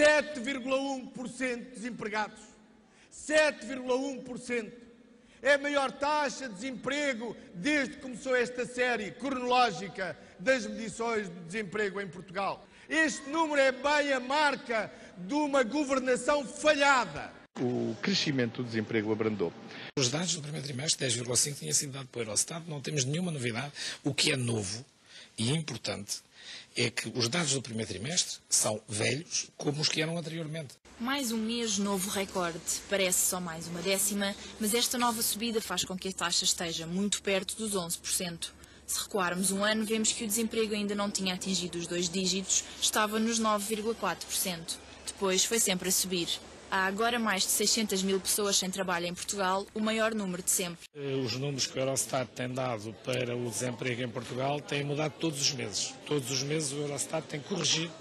7,1% desempregados. 7,1%. É a maior taxa de desemprego desde que começou esta série cronológica das medições de desemprego em Portugal. Este número é bem a marca de uma governação falhada. O crescimento do desemprego abrandou. Os dados do primeiro trimestre, 10,5%, tinha sido dado pelo Eurostat, não temos nenhuma novidade. O que é novo e importante é que os dados do primeiro trimestre são velhos como os que eram anteriormente. Mais um mês, novo recorde. Parece só mais uma décima, mas esta nova subida faz com que a taxa esteja muito perto dos 11%. Se recuarmos um ano, vemos que o desemprego ainda não tinha atingido os 2 dígitos, estava nos 9,4%. Depois foi sempre a subir. Há agora mais de 600 mil pessoas sem trabalho em Portugal, o maior número de sempre. Os números que o Eurostat tem dado para o desemprego em Portugal têm mudado todos os meses. Todos os meses o Eurostat tem corrigido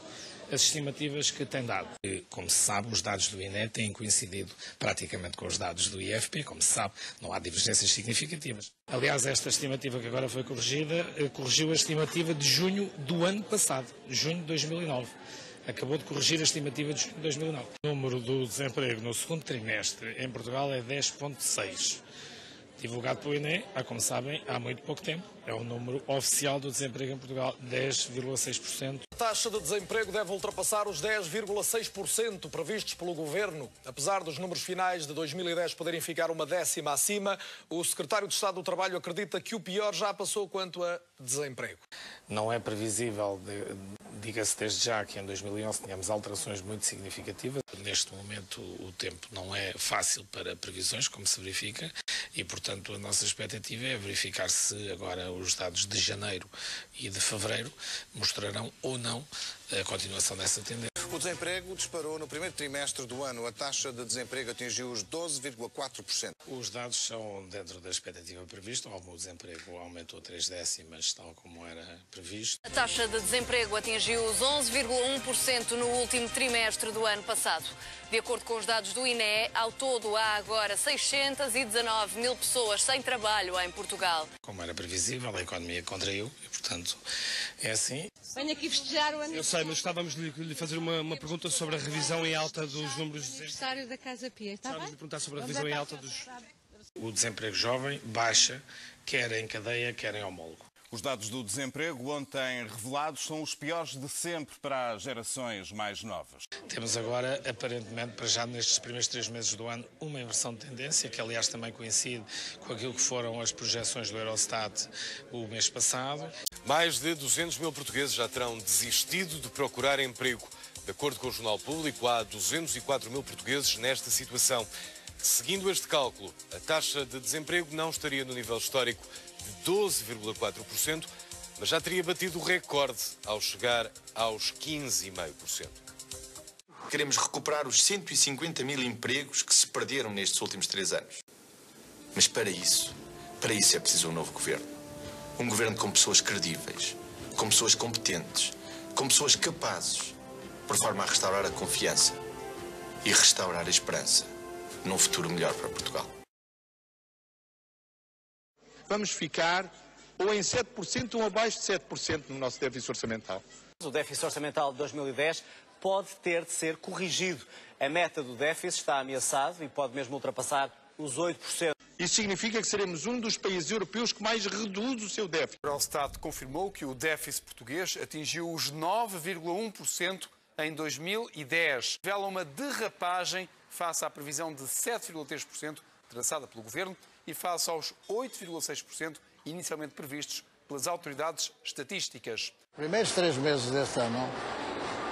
as estimativas que tem dado. Como se sabe, os dados do INE têm coincidido praticamente com os dados do IFP. Como se sabe, não há divergências significativas. Aliás, esta estimativa que agora foi corrigida, corrigiu a estimativa de junho do ano passado, junho de 2009. Acabou de corrigir a estimativa de junho de 2009. O número do desemprego no segundo trimestre em Portugal é 10,6%. Divulgado pelo INE, como sabem, há muito pouco tempo. É o número oficial do desemprego em Portugal, 10,6%. A taxa de desemprego deve ultrapassar os 10,6% previstos pelo Governo. Apesar dos números finais de 2010 poderem ficar uma décima acima, o Secretário de Estado do Trabalho acredita que o pior já passou quanto a desemprego. Não é previsível, diga-se desde já, que em 2011 tínhamos alterações muito significativas. Neste momento o tempo não é fácil para previsões, como se verifica, e portanto a nossa expectativa é verificar se agora os dados de janeiro e de fevereiro mostrarão ou não a continuação dessa tendência. O desemprego disparou no primeiro trimestre do ano. A taxa de desemprego atingiu os 12,4%. Os dados são dentro da expectativa prevista. O desemprego aumentou 3 décimas, tal como era previsto. A taxa de desemprego atingiu os 11,1% no último trimestre do ano passado. De acordo com os dados do INE, ao todo há agora 619 mil pessoas sem trabalho em Portugal. Como era previsível, a economia contraiu e, portanto, é assim. Venho aqui festejar o Eu sei, mas estávamos de lhe fazer uma pergunta sobre a revisão em alta dos números de aniversário da Casa Pia. Estávamos de perguntar sobre a revisão em alta dos... O desemprego jovem baixa, quer em cadeia, quer em homólogo. Os dados do desemprego ontem revelados são os piores de sempre para as gerações mais novas. Temos agora, aparentemente, para já nestes primeiros 3 meses do ano, uma inversão de tendência, que aliás também coincide com aquilo que foram as projeções do Eurostat o mês passado. Mais de 200 mil portugueses já terão desistido de procurar emprego. De acordo com o Jornal Público, há 204 mil portugueses nesta situação. Seguindo este cálculo, a taxa de desemprego não estaria no nível histórico de 12,4%, mas já teria batido o recorde ao chegar aos 15,5%. Queremos recuperar os 150 mil empregos que se perderam nestes últimos 3 anos. Mas para isso é preciso um novo governo. Um governo com pessoas credíveis, com pessoas competentes, com pessoas capazes, por forma a restaurar a confiança e restaurar a esperança num futuro melhor para Portugal. Vamos ficar ou em 7% ou abaixo de 7% no nosso déficit orçamental. O déficit orçamental de 2010 pode ter de ser corrigido. A meta do déficit está ameaçado e pode mesmo ultrapassar os 8%. Isso significa que seremos um dos países europeus que mais reduz o seu déficit. O Eurostat confirmou que o déficit português atingiu os 9,1% em 2010. Revela uma derrapagem face à previsão de 7,3% traçada pelo Governo e face aos 8,6% inicialmente previstos pelas autoridades estatísticas. Primeiros 3 meses deste ano,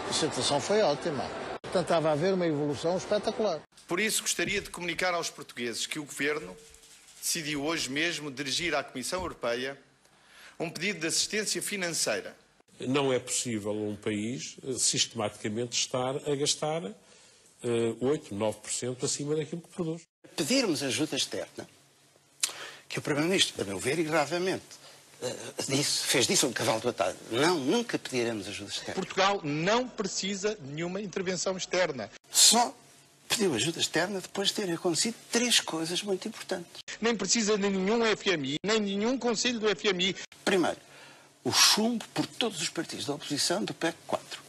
a situação foi ótima. Portanto, estava a haver uma evolução espetacular. Por isso, gostaria de comunicar aos portugueses que o Governo decidiu hoje mesmo dirigir à Comissão Europeia um pedido de assistência financeira. Não é possível um país sistematicamente estar a gastar 8, 9% acima daquilo que produz. Pedirmos ajuda externa, que o Primeiro-Ministro, a meu ver, e gravemente, fez disso um cavalo de batalha. Não, nunca pediremos ajuda externa. Portugal não precisa de nenhuma intervenção externa. Só pediu ajuda externa depois de terem acontecido 3 coisas muito importantes. Nem precisa de nenhum FMI, nem nenhum conselho do FMI. Primeiro, o chumbo por todos os partidos da oposição do PEC 4.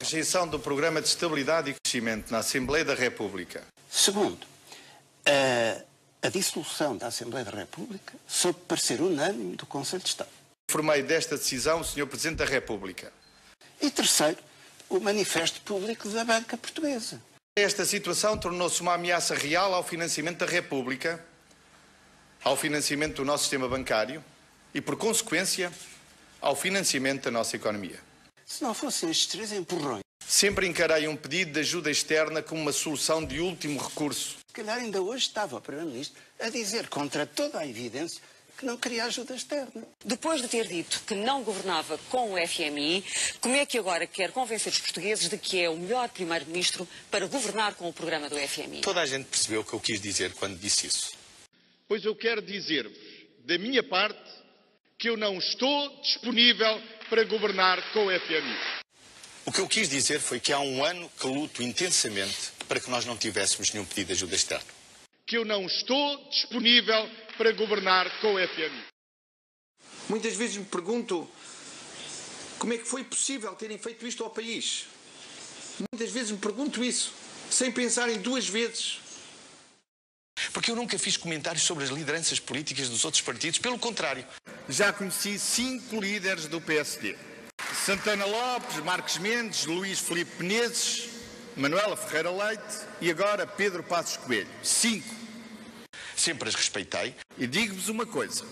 Rejeição do Programa de Estabilidade e Crescimento na Assembleia da República. Segundo, a dissolução da Assembleia da República sob parecer unânime do Conselho de Estado. Informei desta decisão o Sr. Presidente da República. E terceiro, o manifesto público da banca portuguesa. Esta situação tornou-se uma ameaça real ao financiamento da República, ao financiamento do nosso sistema bancário e, por consequência, ao financiamento da nossa economia. Se não fossem estes 3 empurrões. Sempre encarei um pedido de ajuda externa como uma solução de último recurso. Se calhar ainda hoje estava o Primeiro-Ministro a dizer, contra toda a evidência, que não queria ajuda externa. Depois de ter dito que não governava com o FMI, como é que agora quer convencer os portugueses de que é o melhor Primeiro-Ministro para governar com o programa do FMI? Toda a gente percebeu o que eu quis dizer quando disse isso. Pois eu quero dizer-vos, da minha parte, que eu não estou disponível para governar com o FMI. O que eu quis dizer foi que há um ano que luto intensamente para que nós não tivéssemos nenhum pedido de ajuda externa. Que eu não estou disponível para governar com o FMI. Muitas vezes me pergunto como é que foi possível terem feito isto ao país. Muitas vezes me pergunto isso, sem pensarem 2 vezes. Porque eu nunca fiz comentários sobre as lideranças políticas dos outros partidos, pelo contrário. Já conheci 5 líderes do PSD. Santana Lopes, Marcos Mendes, Luís Filipe Menezes, Manuela Ferreira Leite e agora Pedro Passos Coelho. 5. Sempre as respeitei. E digo-vos uma coisa.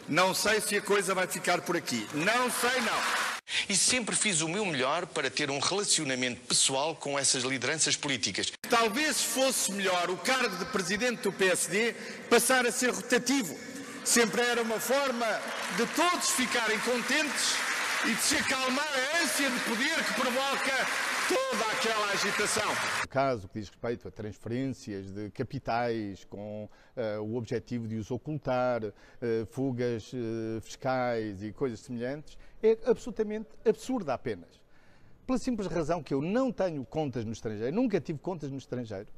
Não sei se a coisa vai ficar por aqui. Não sei, não. E sempre fiz o meu melhor para ter um relacionamento pessoal com essas lideranças políticas. Talvez fosse melhor o cargo de presidente do PSD passar a ser rotativo. Sempre era uma forma de todos ficarem contentes e de se acalmar a ânsia de poder que provoca toda aquela agitação. No caso que diz respeito a transferências de capitais com o objetivo de os ocultar, fugas fiscais e coisas semelhantes, é absolutamente absurda apenas. Pela simples razão que eu não tenho contas no estrangeiro, nunca tive contas no estrangeiro,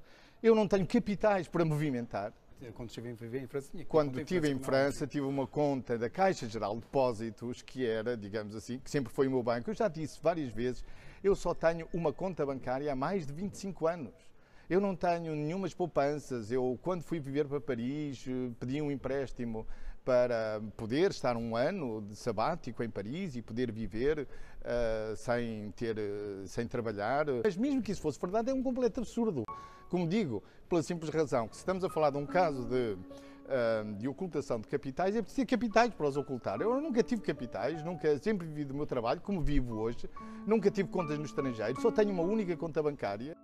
eu não tenho capitais para movimentar. Quando estive em França, quando estive em França, tive uma conta da Caixa Geral de Depósitos, que era, digamos assim, que sempre foi o meu banco. Eu já disse várias vezes, eu só tenho uma conta bancária há mais de 25 anos. Eu não tenho nenhumas poupanças. Eu, quando fui viver para Paris, pedi um empréstimo para poder estar um ano de sabático em Paris e poder viver sem trabalhar. Mas mesmo que isso fosse verdade, é um completo absurdo. Como digo, pela simples razão que se estamos a falar de um caso de ocultação de capitais, é preciso ter capitais para os ocultar. Eu nunca tive capitais, sempre vivi do meu trabalho, como vivo hoje, nunca tive contas no estrangeiro, só tenho uma única conta bancária.